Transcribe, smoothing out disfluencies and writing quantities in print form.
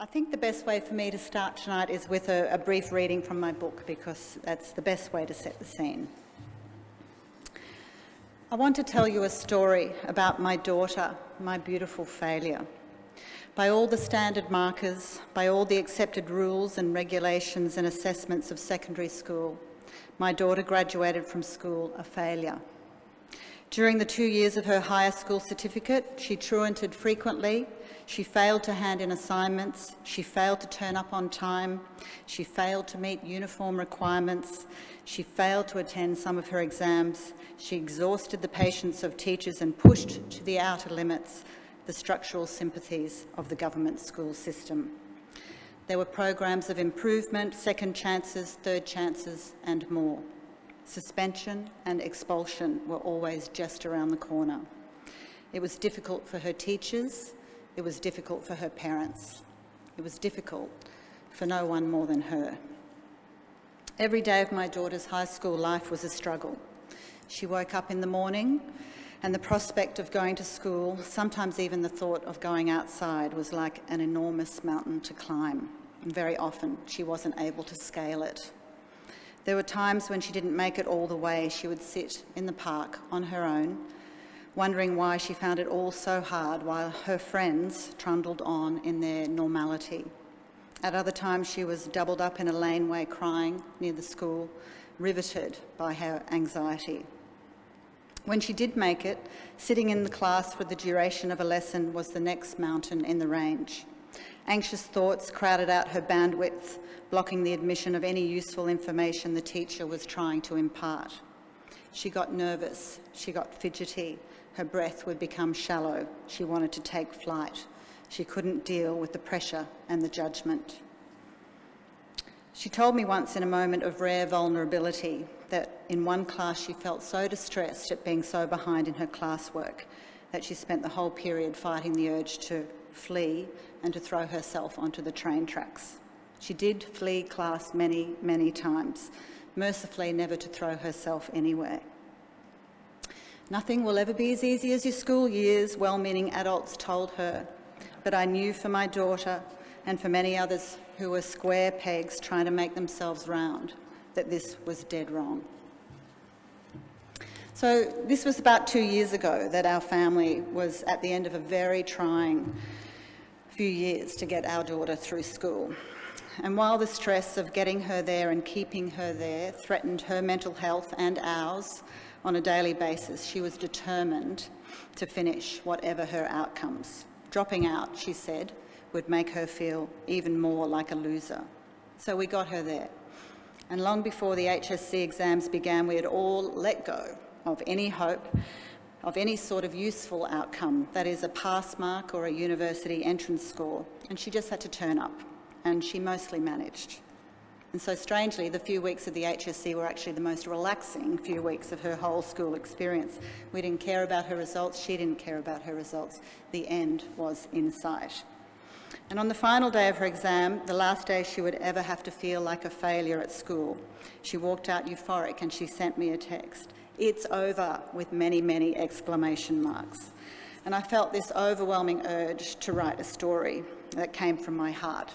I think the best way for me to start tonight is with a brief reading from my book, because that's the best way to set the scene. I want to tell you a story about my daughter, my beautiful failure. By all the standard markers, by all the accepted rules and regulations and assessments of secondary school, my daughter graduated from school a failure. During the 2 years of her higher school certificate, she truanted frequently, she failed to hand in assignments, she failed to turn up on time, she failed to meet uniform requirements, she failed to attend some of her exams, she exhausted the patience of teachers and pushed to the outer limits the structural sympathies of the government school system. There were programs of improvement, second chances, third chances, and more. Suspension and expulsion were always just around the corner. It was difficult for her teachers, it was difficult for her parents. It was difficult for no one more than her. Every day of my daughter's high school life was a struggle. She woke up in the morning and the prospect of going to school, sometimes even the thought of going outside, was like an enormous mountain to climb. And very often she wasn't able to scale it. There were times when she didn't make it all the way. She would sit in the park on her own, wondering why she found it all so hard while her friends trundled on in their normality. At other times she was doubled up in a laneway crying near the school, riveted by her anxiety. When she did make it, sitting in the class for the duration of a lesson was the next mountain in the range. Anxious thoughts crowded out her bandwidth, blocking the admission of any useful information the teacher was trying to impart. She got nervous, she got fidgety, her breath would become shallow, she wanted to take flight. She couldn't deal with the pressure and the judgment. She told me once in a moment of rare vulnerability that in one class she felt so distressed at being so behind in her classwork that she spent the whole period fighting the urge to flee and to throw herself onto the train tracks. She did flee class many, many times, mercifully never to throw herself anywhere. Nothing will ever be as easy as your school years, well-meaning adults told her, but I knew for my daughter and for many others who were square pegs trying to make themselves round that this was dead wrong. So this was about 2 years ago that our family was at the end of a very trying few years to get our daughter through school. And while the stress of getting her there and keeping her there threatened her mental health and ours on a daily basis, she was determined to finish whatever her outcomes. Dropping out, she said, would make her feel even more like a loser. So we got her there. And long before the HSC exams began, we had all let go of any hope of any sort of useful outcome, that is a pass mark or a university entrance score, and she just had to turn up. And she mostly managed. And so strangely, the few weeks of the HSC were actually the most relaxing few weeks of her whole school experience. We didn't care about her results, she didn't care about her results. The end was in sight. And on the final day of her exam, the last day she would ever have to feel like a failure at school, she walked out euphoric and she sent me a text. "It's over," with many, many exclamation marks. And I felt this overwhelming urge to write a story that came from my heart.